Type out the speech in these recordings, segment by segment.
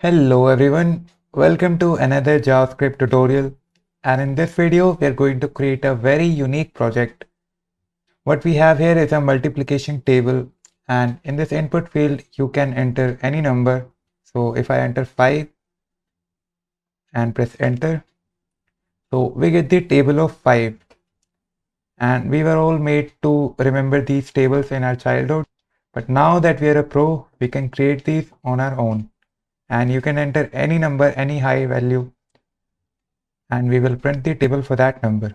Hello everyone, welcome to another JavaScript tutorial, and in this video we are going to create a very unique project. What we have here is a multiplication table, and in this input field you can enter any number. So if I enter 5 and press enter, so we get the table of 5, and we were all made to remember these tables in our childhood, but now that we are a pro we can create these on our own, and you can enter any number, any high value, and we will print the table for that number.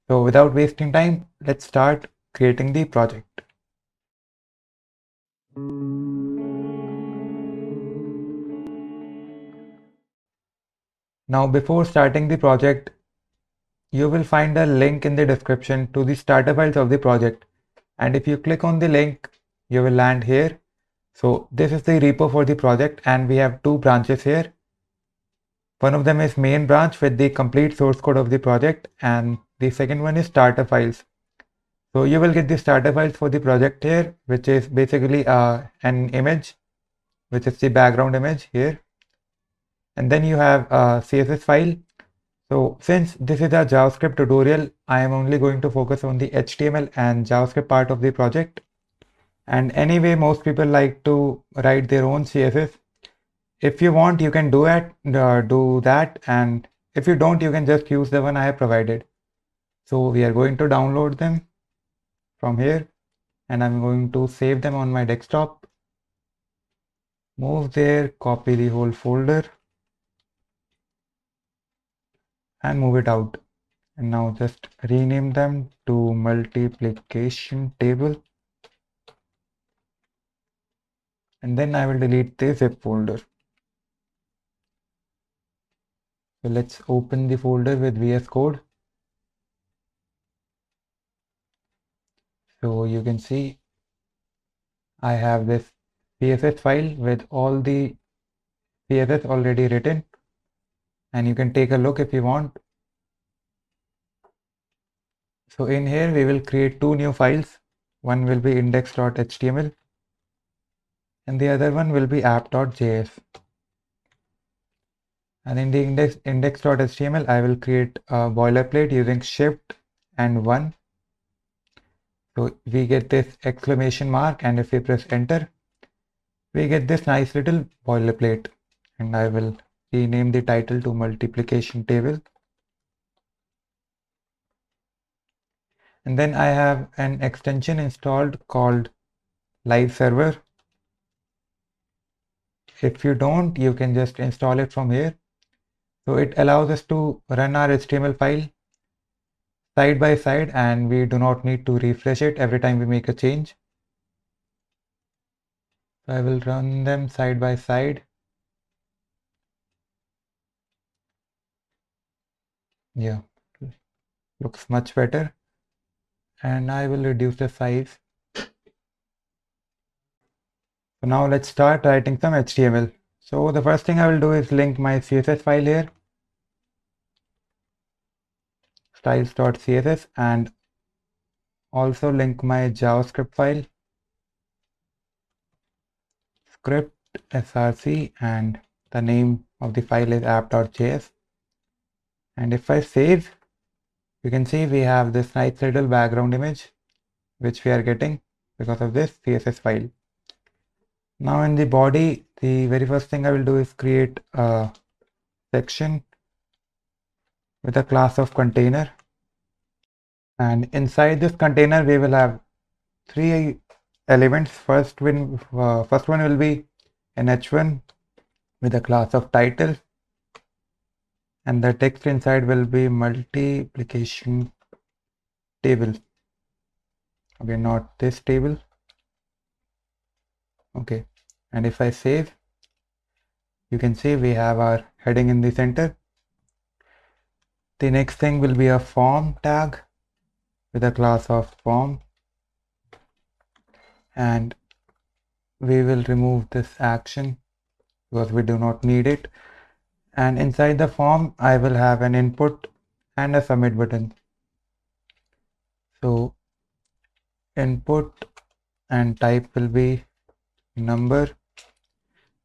So without wasting time, let's start creating the project. Now before starting the project, you will find a link in the description to the starter files of the project. And if you click on the link, you will land here. So this is the repo for the project, and we have two branches here. One of them is main branch with the complete source code of the project, and the second one is starter files. So you will get the starter files for the project here, which is basically an image, which is the background image here. And then you have a CSS file. So since this is a JavaScript tutorial, I am only going to focus on the HTML and JavaScript part of the project. And anyway, most people like to write their own CSS. If you want, you can do that. And if you don't, you can just use the one I have provided. So we are going to download them from here, and I'm going to save them on my desktop. Move there, copy the whole folder, and move it out. And now just rename them to multiplication table, and then I will delete the zip folder. So let's open the folder with VS Code. So you can see I have this CSS file with all the CSS already written, and you can take a look if you want. So in here we will create two new files. One will be index.html and the other one will be app.js. And in the index.html, I will create a boilerplate using shift and 1. So we get this exclamation mark, and if we press enter, we get this nice little boilerplate. And I will rename the title to multiplication table. And then I have an extension installed called live server. If you don't, you can just install it from here. So it allows us to run our HTML file side by side, and we do not need to refresh it every time we make a change. So I will run them side by side. Yeah, looks much better. And I will reduce the size. So now let's start writing some HTML. So the first thing I will do is link my CSS file here, styles.css, and also link my JavaScript file, script src, and the name of the file is app.js. And if I save, you can see we have this nice little background image which we are getting because of this CSS file. Now in the body, the very first thing I will do is create a section with a class of container, and inside this container we will have three elements. First one will be an h1 with a class of title, and the text inside will be multiplication table. Okay, not this table. Okay, and if I save, you can see we have our heading in the center. The next thing will be a form tag with a class of form, and we will remove this action because we do not need it. And inside the form I will have an input and a submit button. So input and type will be number,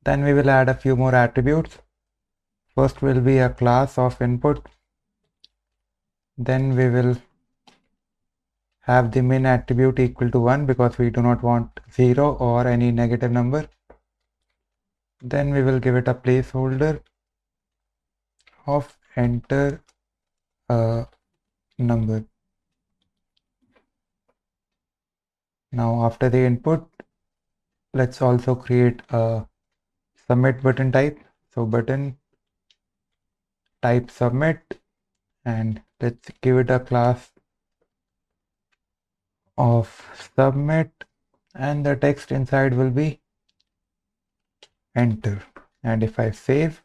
Then we will add a few more attributes. First will be a class of input. Then we will have the min attribute equal to 1 because we do not want 0 or any negative number. Then we will give it a placeholder of enter a number. Now after the input, let's also create a submit button type. So button type submit, and let's give it a class of submit, and the text inside will be enter. And if I save,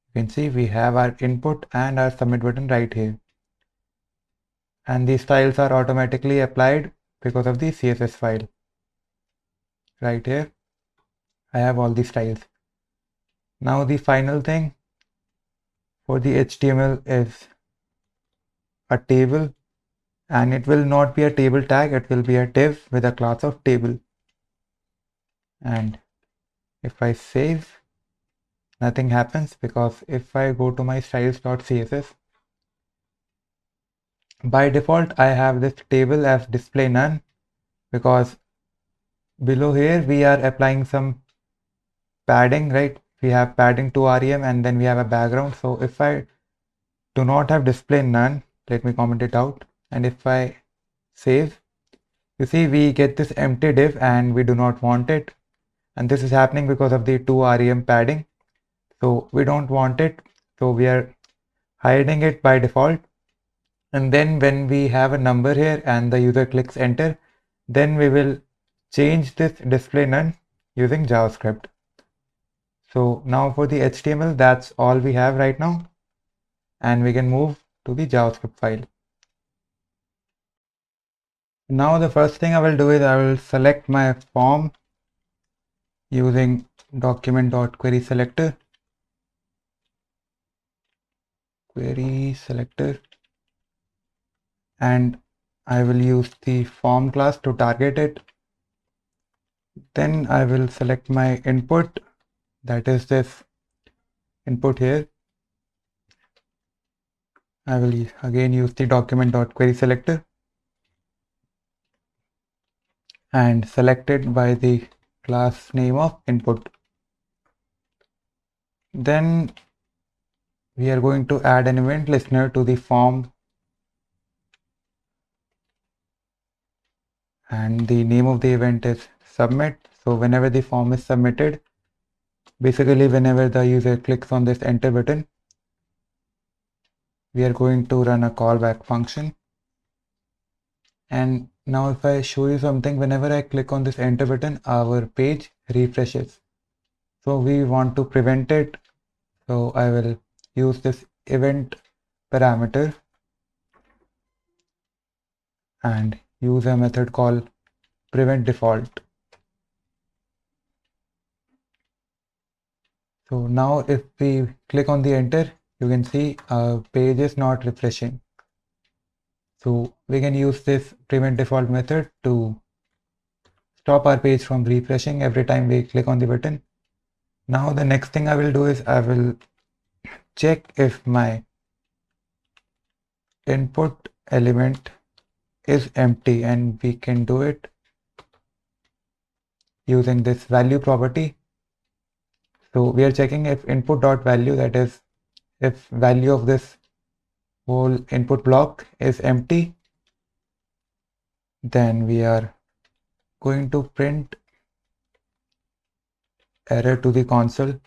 you can see we have our input and our submit button right here. And these styles are automatically applied because of the CSS file. Right here, I have all these styles. Now the final thing for the HTML is a table, and it will not be a table tag, it will be a div with a class of table. And if I save, nothing happens because if I go to my styles.css, by default I have this table as display none because below here we are applying some padding, right? We have padding to rem and then we have a background. So if I do not have display none, let me comment it out, and if I save, you see we get this empty div and we do not want it, and this is happening because of the to rem padding. So we don't want it, so we are hiding it by default. And then when we have a number here and the user clicks enter, then we will change this display none using JavaScript. So now for the HTML, that's all we have right now, and we can move to the JavaScript file. Now the first thing I will do is I will select my form using document.querySelector. Query selector, and I will use the form class to target it. Then I will select my input, that is this input here. I will again use the document.querySelector and select it by the class name of input. Then we are going to add an event listener to the form, and the name of the event is submit. So whenever the form is submitted, basically whenever the user clicks on this enter button, we are going to run a callback function. And now if I show you something, whenever I click on this enter button, our page refreshes. So we want to prevent it. So I will use this event parameter and use a method called prevent default. So now if we click on the enter, you can see our page is not refreshing. So we can use this prevent default method to stop our page from refreshing every time we click on the button. Now the next thing I will do is I will check if my input element is empty, and we can do it using this value property. So we are checking if input.value, that is if value of this whole input block is empty, then we are going to print error to the console,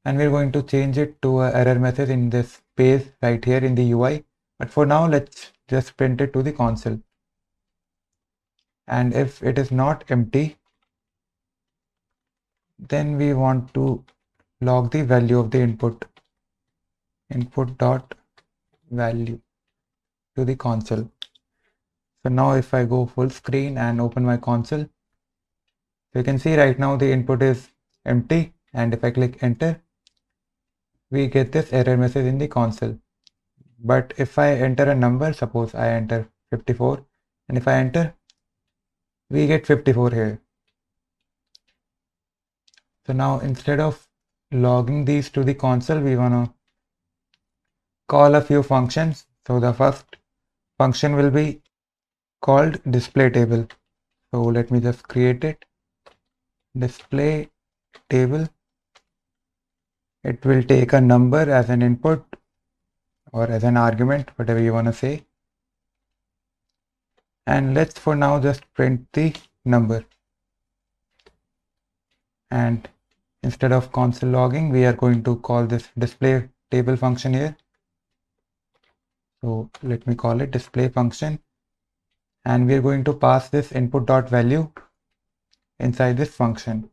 and we're going to change it to an error message in this space right here in the UI. But for now, let's just print it to the console. And if it is not empty, then we want to log the value of the input dot value to the console. So now if I go full screen and open my console, you can see right now the input is empty, and if I click enter, we get this error message in the console. But if I enter a number, suppose I enter 54, and if I enter, we get 54 here. So now instead of logging these to the console, we want to call a few functions. So the first function will be called display table. So let me just create it. Display table. It will take a number as an input or as an argument, whatever you want to say. And let's for now just print the number. And instead of console logging, we are going to call this display table function here. So let me call it display function. And we are going to pass this input.value inside this function.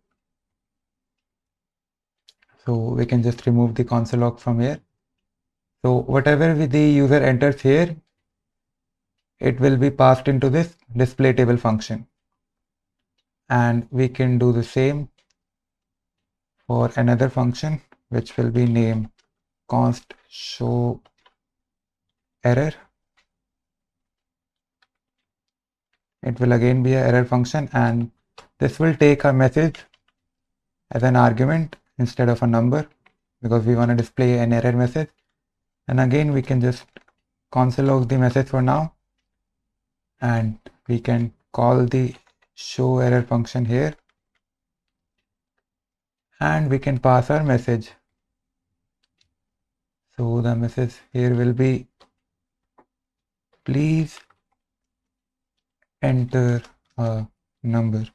So we can just remove the console log from here. So whatever the user enters here, it will be passed into this display table function. And we can do the same for another function, which will be named const show error. It will again be an error function, and this will take a message as an argument instead of a number because we want to display an error message. And again, we can just console log the message for now, and we can call the show error function here, and we can pass our message. So the message here will be please enter a number.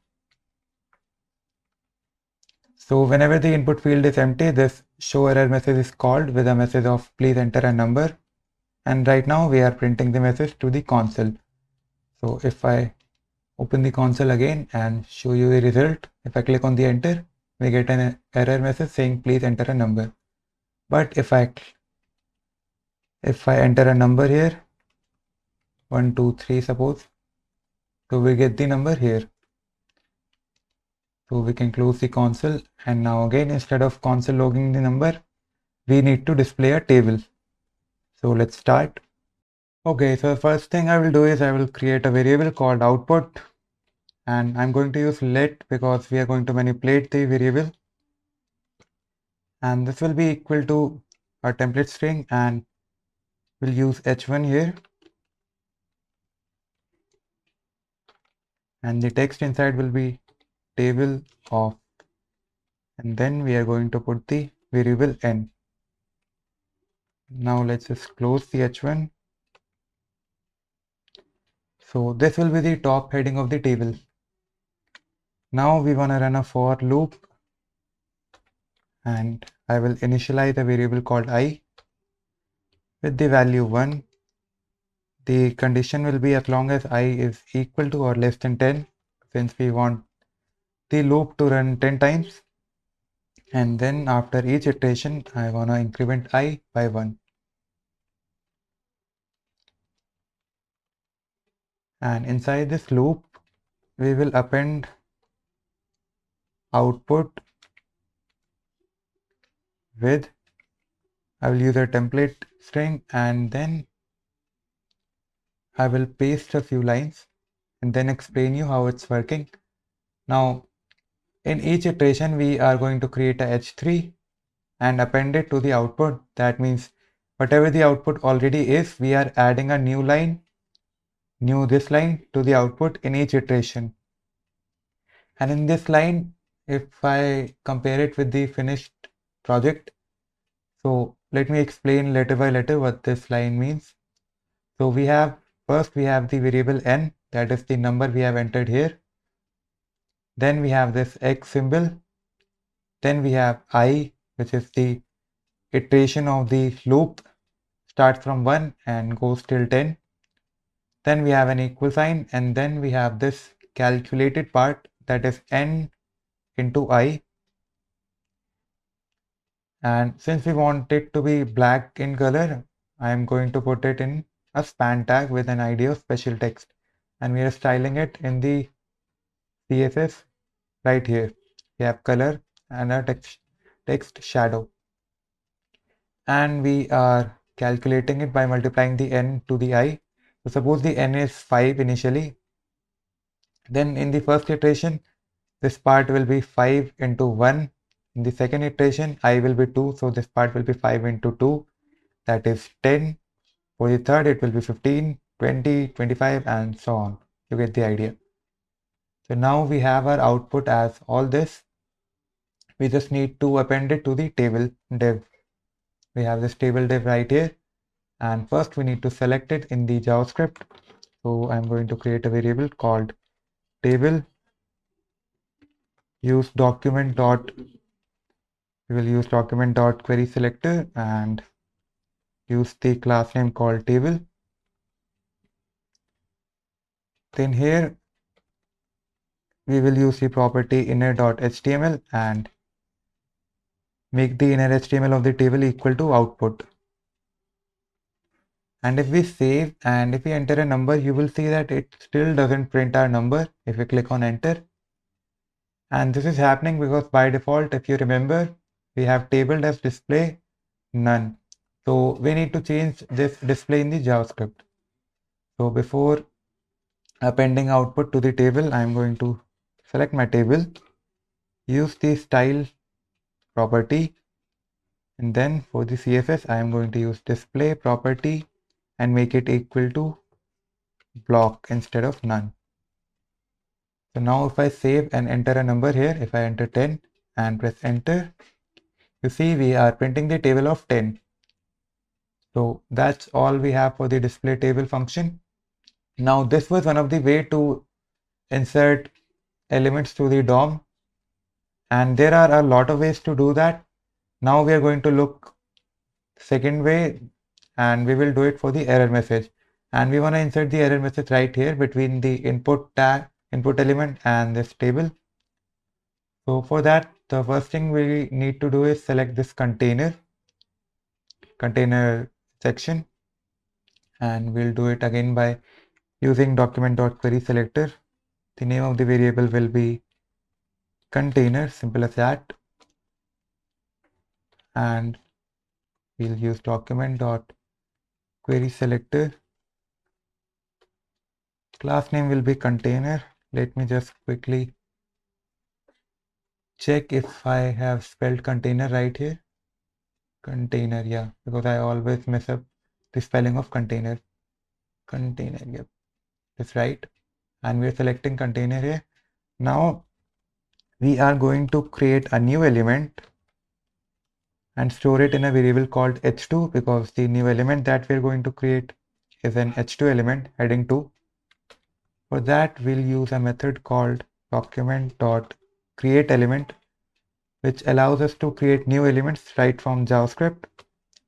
So whenever the input field is empty, this show error message is called with a message of please enter a number. And right now we are printing the message to the console. So if I open the console again and show you the result, if I click on the enter, we get an error message saying please enter a number. But if I enter a number here, 1 2 3 suppose, so we get the number here. So we can close the console, and now again instead of console logging the number, we need to display a table. So let's start. Okay, so the first thing I will do is I will create a variable called output, and I'm going to use let because we are going to manipulate the variable, and this will be equal to a template string, and we'll use h1 here, and the text inside will be table of, and then we are going to put the variable n. Now let's just close the h1. So this will be the top heading of the table. Now we want to run a for loop, and I will initialize a variable called I with the value 1. The condition will be as long as I is equal to or less than 10, since we want the loop to run 10 times. And then after each iteration, I want to increment I by 1. And inside this loop, we will append output with, I will use a template string, and then I will paste a few lines and then explain you how it's working. Now, in each iteration, we are going to create a h3 and append it to the output. That means whatever the output already is, we are adding a new line, this line to the output in each iteration. And in this line, if I compare it with the finished project, so let me explain letter by letter what this line means. So first we have the variable n, that is the number we have entered here. Then we have this x symbol. Then we have I, which is the iteration of the loop, starts from 1 and goes till 10. Then we have an equal sign, and then we have this calculated part, that is n into I. And since we want it to be black in color, I am going to put it in a span tag with an ID of special text, and we are styling it in the CSS right here. We have color and a text shadow, and we are calculating it by multiplying the n to the I. So suppose the n is 5 initially, then in the first iteration this part will be 5 into 1, In the second iteration, I will be 2, so this part will be 5 into 2, that is 10. For the third, it will be 15, 20, 25, and so on. You get the idea. So now we have our output as all this. We just need to append it to the table div. We have this table div right here, and first we need to select it in the JavaScript. So I'm going to create a variable called table. Use document dot. We will use document dot query selector and use the class name called table. Then here we will use the property inner.html and make the inner HTML of the table equal to output. And if we save and if we enter a number, you will see that it still doesn't print our number if we click on enter. And this is happening because by default, if you remember, we have table as display none. So we need to change this display in the JavaScript. So before appending output to the table, I'm going to select my table, use the style property, and then for the CSS, I am going to use display property and make it equal to block instead of none. So now if I save and enter a number here, if I enter 10 and press enter, you see we are printing the table of 10. So that's all we have for the display table function. Now this was one of the way to insert elements to the DOM, and there are a lot of ways to do that. Now we are going to look second way, and we will do it for the error message. And we want to insert the error message right here between the input tag, input element and this table. So for that, the first thing we need to do is select this container section, and we'll do it again by using document.query selector. The name of the variable will be container, simple as that, and we'll use document.query selector. Class name will be container. Let me just quickly check if I have spelled container right here. Container, yeah, because I always mess up the spelling of container. Container, yep, that's right. And we're selecting container here. Now we are going to create a new element and store it in a variable called h2 because the new element that we're going to create is an h2 element heading 2. For that, we'll use a method called document.createElement, which allows us to create new elements right from JavaScript.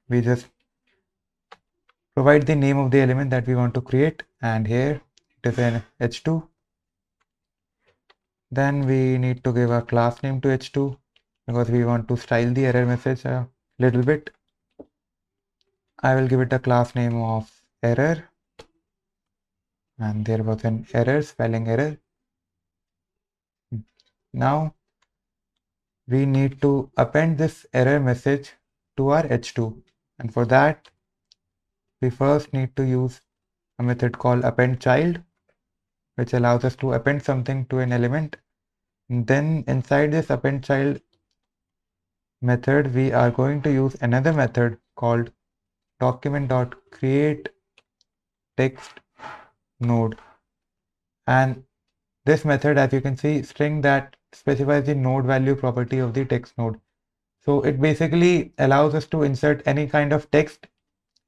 We just provide the name of the element that we want to create, and here it is an h2. Then we need to give a class name to h2 because we want to style the error message a little bit. I will give it a class name of error, and there was an error, spelling error. Now we need to append this error message to our h2, and for that we first need to use a method called append child, which allows us to append something to an element. And then inside this append child method, we are going to use another method called document.createTextNode. And this method, as you can see, string that specifies the node value property of the text node. So it basically allows us to insert any kind of text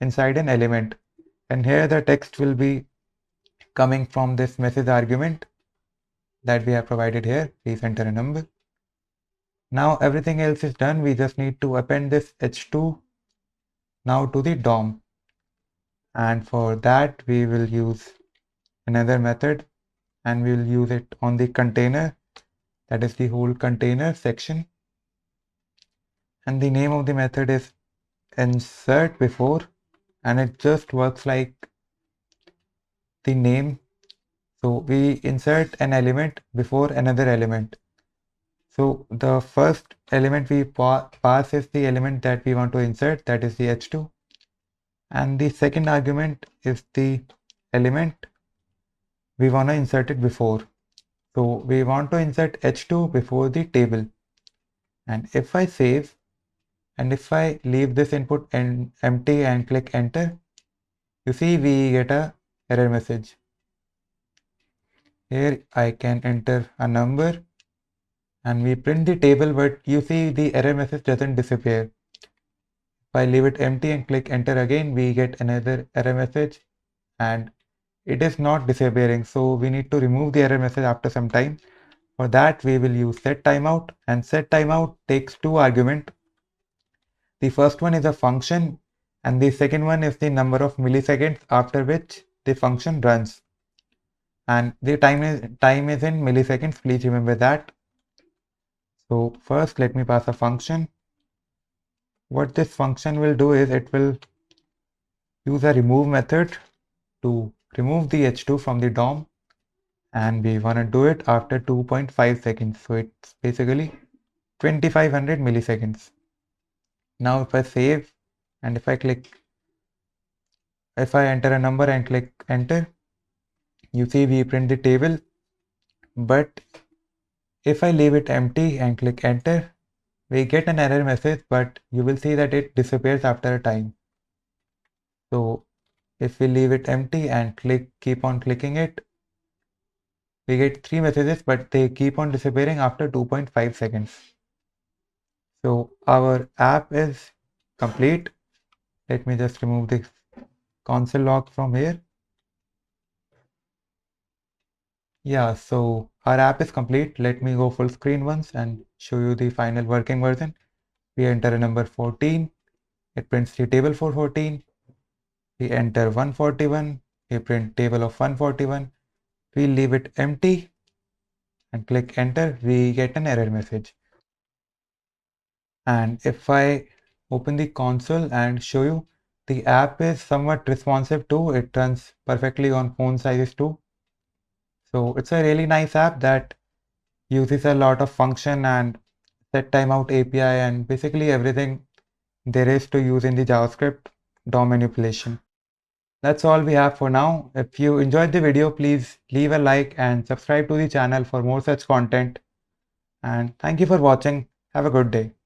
inside an element. And here the text will be coming from this message argument that we have provided here. Please enter a number. Now everything else is done. We just need to append this h2 now to the DOM. And for that, we will use another method, and we will use it on the container, that is the whole container section. And the name of the method is insert before, and it just works like the name. So we insert an element before another element. So the first element we pass is the element that we want to insert, that is the h2. And the second argument is the element we want to insert it before. So we want to insert h2 before the table. And if I save and if I leave this input empty and click enter, you see we get a error message. Here I can enter a number and we print the table, but you see the error message doesn't disappear. If I leave it empty and click enter again, we get another error message and it is not disappearing. So we need to remove the error message after some time. For that, we will use set timeout, and set timeout takes two arguments. The first one is a function and the second one is the number of milliseconds after which the function runs. And the time is in milliseconds, please remember that. So first let me pass a function. What this function will do is it will use a remove method to remove the h2 from the DOM, and we want to do it after 2.5 seconds. So it's basically 2500 milliseconds. Now if I save and if I enter a number and click enter, you see we print the table, but if I leave it empty and click enter, we get an error message, but you will see that it disappears after a time. So if we leave it empty and keep on clicking it, we get 3 messages, but they keep on disappearing after 2.5 seconds. So our app is complete. Let me just remove the console log from here. Yeah, so our app is complete. Let me go full screen once and show you the final working version. We enter a number 14. It prints the table for 14. We enter 141. We print table of 141. We leave it empty and click enter. We get an error message. And if I open the console and show you, the app is somewhat responsive too. It runs perfectly on phone sizes too. So it's a really nice app that uses a lot of function and set timeout API and basically everything there is to use in the JavaScript DOM manipulation. That's all we have for now. If you enjoyed the video, please leave a like and subscribe to the channel for more such content. And thank you for watching. Have a good day.